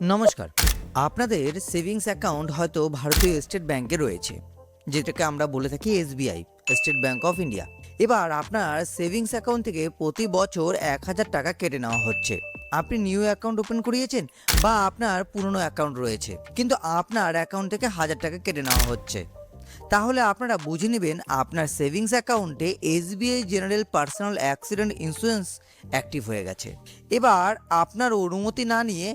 নমস্কার। আপনাদের savings account হয়তো ভারতীয় স্টেট ব্যাংকে রয়েছে, যেটাকে আমরা বলে থাকি SBI, state bank of India. এবার আপনার সেভিংস অ্যাকাউন্ট থেকে প্রতি বছর 1,000 টাকা কেটে নেওয়া হচ্ছে। আপনি নিউ অ্যাকাউন্ট ওপেন করিয়েছেন বা আপনার পুরনো অ্যাকাউন্ট রয়েছে, কিন্তু আপনার অ্যাকাউন্ট থেকে 1,000 টাকা কেটে নেওয়া হচ্ছে। তাহলে আপনারা বুঝে নেবেন আপনার সেভিংস অ্যাকাউন্টে SBI general personal accident insurance active হয়ে গেছে। এবার আপনার অনুমতি না নিয়ে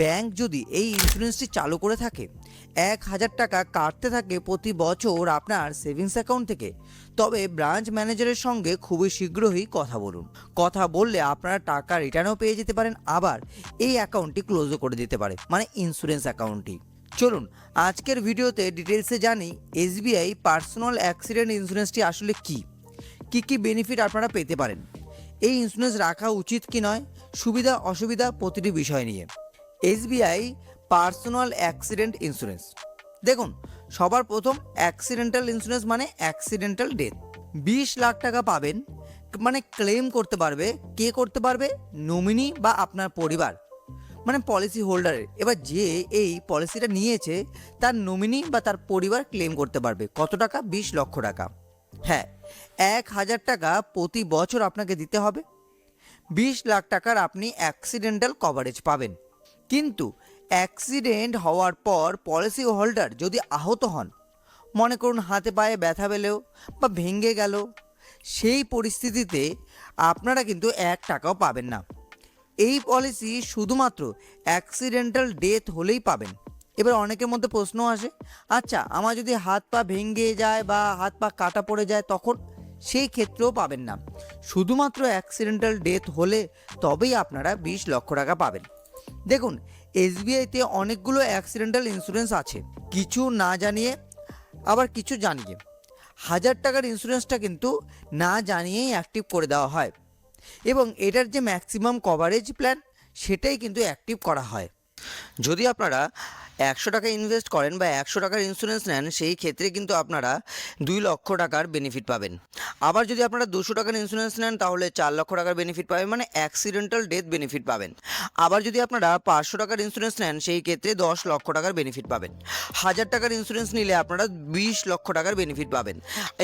ব্যাংক যদি এই ইন্স্যুরেন্সটি চালু করে থাকে, 1,000 টাকা কাটতে থাকে প্রতি বছর আপনার সেভিংস অ্যাকাউন্ট থেকে, তবে ব্রাঞ্চ ম্যানেজারের সঙ্গে খুবই শীঘ্রই কথা বলুন। কথা বললে আপনারা টাকা রিটার্নও পেয়ে যেতে পারেন, আবার এই অ্যাকাউন্টটি ক্লোজও করে দিতে পারে, মানে ইন্স্যুরেন্স অ্যাকাউন্টটি। চলুন আজকের ভিডিওতে ডিটেলসে জানি এসবিআই পার্সোনাল অ্যাক্সিডেন্ট ইন্স্যুরেন্সটি আসলে কী কী বেনিফিট আপনারা পেতে পারেন, এই ইন্স্যুরেন্স রাখা উচিত কি নয়, সুবিধা অসুবিধা প্রতিটি বিষয় নিয়ে। এসবিআই পার্সোনাল অ্যাক্সিডেন্ট ইন্স্যুরেন্স, দেখুন, সবার প্রথম অ্যাক্সিডেন্টাল ইন্স্যুরেন্স মানে অ্যাক্সিডেন্টাল ডেথ। 20 লাখ টাকা পাবেন, মানে ক্লেম করতে পারবে কে করতে পারবে? নমিনি বা আপনার পরিবার, মানে পলিসি হোল্ডারের। এবার যে এই পলিসিটা নিয়েছে তার নমিনি বা তার পরিবার ক্লেম করতে পারবে। কত টাকা? 20 লক্ষ টাকা। হ্যাঁ, 1,000 টাকা প্রতি বছর আপনাকে দিতে হবে। 20 লাখ টাকার আপনি অ্যাক্সিডেন্টাল কভারেজ পাবেন। কিন্তু অ্যাক্সিডেন্ট হওয়ার পর পলিসি হোল্ডার যদি আহত হন, মনে করুন হাতে পায়ে ব্যথা পেলেও বা ভেঙে গেল, সেই পরিস্থিতিতে আপনারা কিন্তু 1 টাকাও পাবেন না। এই পলিসি শুধুমাত্র অ্যাক্সিডেন্টাল ডেথ হলেই পাবেন। এবার অনেকের মধ্যে প্রশ্ন আসে, আচ্ছা আমার যদি হাত পা ভেঙে যায় বা হাত পা কাটা পড়ে যায়, তখন? সেই ক্ষেত্রেও পাবেন না। শুধুমাত্র অ্যাক্সিডেন্টাল ডেথ হলে তবেই আপনারা 20 লক্ষ টাকা পাবেন। দেখুন, এসবিআইতে অনেকগুলো অ্যাক্সিডেন্টাল ইন্স্যুরেন্স আছে, কিছু না জানিয়ে আবার কিছু জানিয়ে। 1,000 টাকার ইন্স্যুরেন্সটা কিন্তু না জানিয়েই অ্যাক্টিভ করে দেওয়া হয়, এবং এটার যে ম্যাক্সিমাম কভারেজ প্ল্যান সেটাই কিন্তু অ্যাক্টিভ করা হয়। যদি আপনারা 100 টাকা ইনভেস্ট করেন বা 100 টাকার ইন্স্যুরেন্স নেন, সেই ক্ষেত্রে কিন্তু আপনারা 2 লক্ষ টাকার বেনিফিট পাবেন। আবার যদি আপনারা 200 টাকার ইন্স্যুরেন্স নেন তাহলে 4 লক্ষ টাকার বেনিফিট পাবেন, মানে অ্যাক্সিডেন্টাল ডেথ বেনিফিট পাবেন। আবার যদি আপনারা 500 টাকার ইন্স্যুরেন্স নেন সেই ক্ষেত্রে 10 লক্ষ টাকার বেনিফিট পাবেন। 1,000 টাকার ইন্স্যুরেন্স নিলে আপনারা 20 লক্ষ টাকার বেনিফিট পাবেন,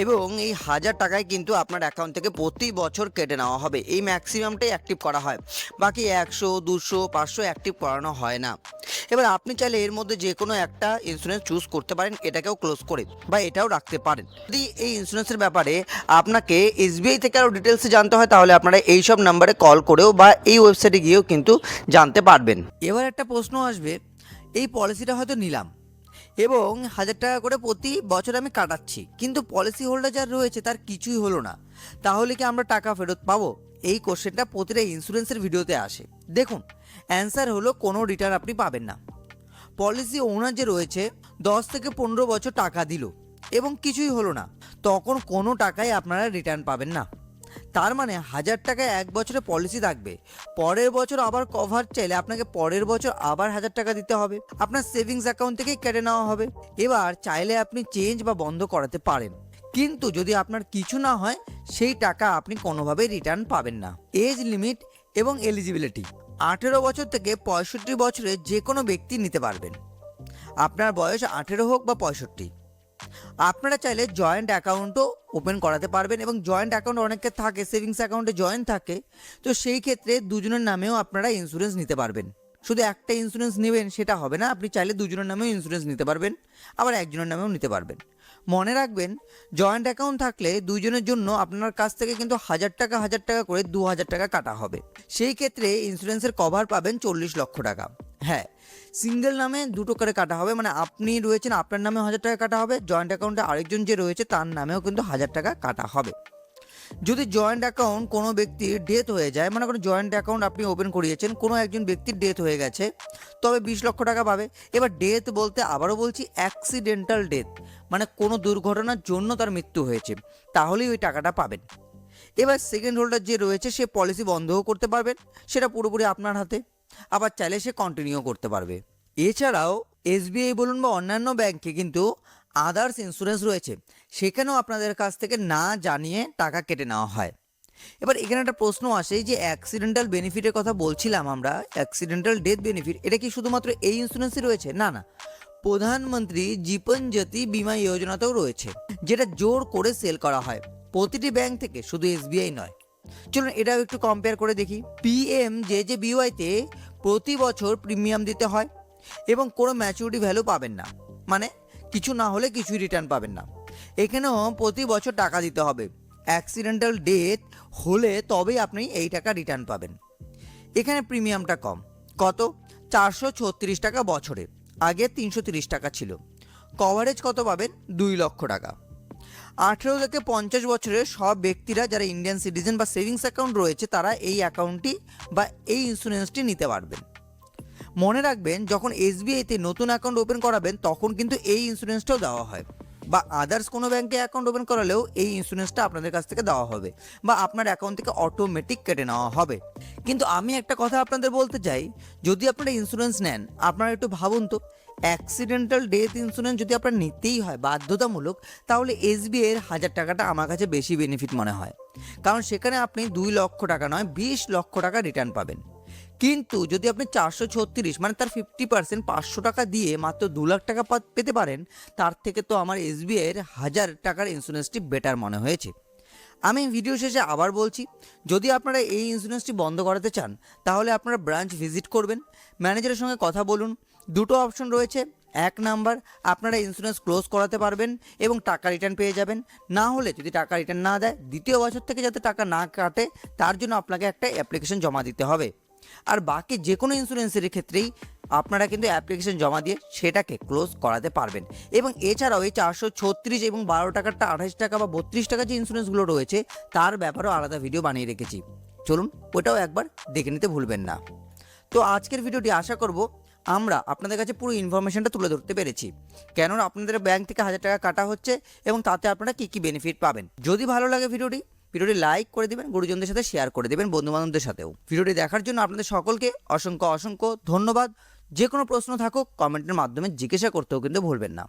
এবং এই 1,000 টাকায় কিন্তু আপনার অ্যাকাউন্ট থেকে প্রতি বছর কেটে নেওয়া হবে। এই ম্যাক্সিমামটাই অ্যাক্টিভ করা হয়, বাকি 100, 200, 500 অ্যাক্টিভ করানো হয় না। এবার আপনি চাইলে এর মধ্যে যে কোনো একটা ইন্স্যুরেন্স চুজ করতে পারেন, এটাকেও ক্লোজ করে বা এটাও রাখতে পারেন। যদি এই ইন্স্যুরেন্সের ব্যাপারে আপনাকে এসবিআই থেকে আরও ডিটেলসে জানতে হয়, তাহলে আপনারা এই সব নাম্বারে কল করেও বা এই ওয়েবসাইটে গিয়েও কিন্তু জানতে পারবেন। এবার একটা প্রশ্ন আসবে, এই পলিসিটা হয়তো নিলাম এবং 1,000 টাকা করে প্রতি বছর আমি কাটাচ্ছি, কিন্তু পলিসি হোল্ডার যার রয়েছে তার কিছুই হলো না, তাহলে কি আমরা টাকা ফেরত পাবো? এই কোশ্চেনটা প্রতিটা ইন্স্যুরেন্সের ভিডিওতে আসে। দেখুন, অ্যান্সার হলো কোনো রিটার্ন আপনি পাবেন না। পলিসি ওনার যে রয়েছে 10 থেকে 15 বছর টাকা দিল এবং কিছুই হলো না, তখন কোনো টাকাই আপনারা রিটার্ন পাবেন না। তার মানে 1,000 টাকায় 1 বছরে পলিসি থাকবে, পরের বছর আবার কভার চাইলে আপনাকে পরের বছর আবার 1,000 টাকা দিতে হবে, আপনার সেভিংস অ্যাকাউন্ট থেকেই কেটে নেওয়া হবে। এবার চাইলে আপনি চেঞ্জ বা বন্ধ করাতে পারেন, কিন্তু যদি আপনার কিছু না হয় সেই টাকা আপনি কোনোভাবেই রিটার্ন পাবেন না। এজ লিমিট এবং এলিজিবিলিটি, 18 বছর থেকে 65 বছরের যে কোনো ব্যক্তি নিতে পারবেন। আপনার বয়স 18 হোক বা 65। আপনারা চাইলে জয়েন্ট অ্যাকাউন্টও ওপেন করাতে পারবেন, এবং জয়েন্ট অ্যাকাউন্ট অনেকের থাকে, সেভিংস অ্যাকাউন্টে জয়েন্ট থাকে, তো সেই ক্ষেত্রে দুজনের নামেও আপনারা ইন্স্যুরেন্স নিতে পারবেন। শুধু একটা ইন্স্যুরেন্স নেবেন সেটা হবে না, আপনি চাইলে দুজনের নামেও ইন্স্যুরেন্স নিতে পারবেন, আবার একজনের নামেও নিতে পারবেন। মনে রাখবেন, জয়েন্ট অ্যাকাউন্ট থাকলে দুইজনের জন্য আপনার কাছ থেকে কিন্তু 1,000 টাকা করে 2,000 টাকা কাটা হবে। সেই ক্ষেত্রে ইন্স্যুরেন্সের কভার পাবেন 40 লক্ষ টাকা। হ্যাঁ, সিঙ্গেল নামে দুটো করে কাটা হবে, মানে আপনি রয়েছেন আপনার নামে 1,000 টাকা কাটা হবে, জয়েন্ট অ্যাকাউন্টে আরেকজন যে রয়েছে তার নামেও কিন্তু 1,000 টাকা কাটা হবে। যদি জয়েন্ট অ্যাকাউন্ট কোনো ব্যক্তির ডেথ হয়ে যায়, মনে করুন জয়েন্ট অ্যাকাউন্ট আপনি ওপেন করিয়েছেন, কোনো একজন ব্যক্তির ডেথ হয়ে গেছে, তবে 20 লক্ষ টাকা পাবে। এবার ডেথ বলতে আবারও বলছি অ্যাক্সিডেন্টাল ডেথ, মানে কোনো দুর্ঘটনার জন্য তার মৃত্যু হয়েছে, তাহলেই ওই টাকাটা পাবেন। এবার সেকেন্ড হোল্ডার যে রয়েছে সে পলিসি বন্ধও করতে পারবেন, সেটা পুরোপুরি আপনার হাতে, আবার চাইলে সে কন্টিনিউ করতে পারবে। এছাড়াও এসবিআই বলুন বা অন্যান্য ব্যাংকে কিন্তু আদার্স ইন্স্যুরেন্স রয়েছে, সেখানেও আপনাদের কাছ থেকে না জানিয়ে টাকা কেটে নেওয়া হয়। এবার এখানে একটা প্রশ্ন আসে যে অ্যাক্সিডেন্টাল বেনিফিটের কথা বলছিলাম আমরা, অ্যাক্সিডেন্টাল ডেথ বেনিফিট এটা কি শুধুমাত্র এই ইন্স্যুরেন্সই রয়েছে? না না, প্রধানমন্ত্রী জীবন জ্যোতি বীমা যোজনাতেও রয়েছে, যেটা জোর করে সেল করা হয় প্রতিটি ব্যাংক থেকে, শুধু এসবিআই নয়। চলুন এটাও একটু কম্পেয়ার করে দেখি। পিএমজেজেবিওয়াইতে প্রতি বছর প্রিমিয়াম দিতে হয় এবং কোনো ম্যাচুরিটি ভ্যালু পাবেন না, মানে কিছু না হলে কিছুই রিটার্ন পাবেন না। এখানেও প্রতি বছর টাকা দিতে হবে, অ্যাক্সিডেন্টাল ডেথ হলে তবেই আপনি এই টাকা রিটার্ন পাবেন। এখানে প্রিমিয়ামটা কম, কত? 436 টাকা বছরে, আগে 330 টাকা ছিল। কভারেজ কত পাবেন? 2 লক্ষ টাকা। 18 থেকে 50 বছরের সব ব্যক্তিরা যারা ইন্ডিয়ান সিটিজেন বা সেভিংস অ্যাকাউন্ট রয়েছে তারা এই অ্যাকাউন্টটি বা এই ইন্স্যুরেন্সটি নিতে পারবেন। মনে রাখবেন, যখন এসবিআইতে নতুন অ্যাকাউন্ট ওপেন করাবেন তখন কিন্তু এই ইন্স্যুরেন্সটাও দেওয়া হয়, বা আদার্স কোনো ব্যাংকে অ্যাকাউন্ট ওপেন করালেও এই ইন্স্যুরেন্সটা আপনাদের কাছ থেকে দেওয়া হবে, বা আপনার অ্যাকাউন্ট থেকে অটোমেটিক কেটে নেওয়া হবে। কিন্তু আমি একটা কথা আপনাদের বলতে চাই, যদি আপনারা ইন্স্যুরেন্স নেন আপনারা একটু ভাবুন তো, অ্যাক্সিডেন্টাল ডেথ ইন্স্যুরেন্স যদি আপনার নিতেই হয় বাধ্যতামূলক, তাহলে এসবিআইয়ের 1000 টাকাটা আমার কাছে বেশি বেনিফিট মনে হয়, কারণ সেখানে আপনি 2 লক্ষ টাকা নয় 20 লক্ষ টাকা রিটার্ন পাবেন। কিন্তু যদি আপনি 436 মানে তার 50% 500 টাকা দিয়ে মাত্র 2 লাখ টাকা পেতে পারেন, তার থেকে তো আমার এসবিআইয়ের 1000 টাকার ইন্স্যুরেন্সটি বেটার মনে হয়েছে। আমি ভিডিও শেষে আবার বলছি, যদি আপনারা এই ইন্স্যুরেন্সটি বন্ধ করাতে চান তাহলে আপনারা ব্রাঞ্চ ভিজিট করবেন, ম্যানেজারের সঙ্গে কথা বলুন। দুটো অপশন রয়েছে, 1 নাম্বার, আপনারা ইন্স্যুরেন্স ক্লোজ করাতে পারবেন এবং টাকা রিটার্ন পেয়ে যাবেন। না হলে যদি টাকা রিটার্ন না দেয়, দ্বিতীয় বছর থেকে যাতে টাকা না কাটে তার জন্য আপনাকে একটা অ্যাপ্লিকেশন জমা দিতে হবে। আর বাকি যে কোনো ইন্স্যুরেন্সের ক্ষেত্রেই আপনারা কিন্তু অ্যাপ্লিকেশন জমা দিয়ে সেটাকে ক্লোজ করাতে পারবেন। এবং এছাড়াও এই 436 এবং 12 টাকারটা 28 টাকা বা 32 টাকা যে ইন্স্যুরেন্সগুলো রয়েছে তার ব্যাপারেও আলাদা ভিডিও বানিয়ে রেখেছি, চলুন ওটাও একবার দেখে নিতে ভুলবেন না। তো আজকের ভিডিওটি আশা করব আমরা আপনাদের কাছে পুরো ইনফরমেশনটা তুলে ধরতে পেরেছি, কেননা আপনাদের ব্যাংক থেকে 1000 টাকা কাটা হচ্ছে এবং তাতে আপনারা কী কী বেনিফিট পাবেন। যদি ভালো লাগে ভিডিওটি লাইক করে দেবেন, গুরুজনদের সাথে শেয়ার করে দেবেন, বন্ধুবান্ধবদের সাথেও। ভিডিওটি দেখার জন্য আপনাদের সকলকে অসংখ্য অসংখ্য ধন্যবাদ। যে কোনো প্রশ্ন থাকুক কমেন্টের মাধ্যমে জিজ্ঞাসা করতেও কিন্তু ভুলবেন না।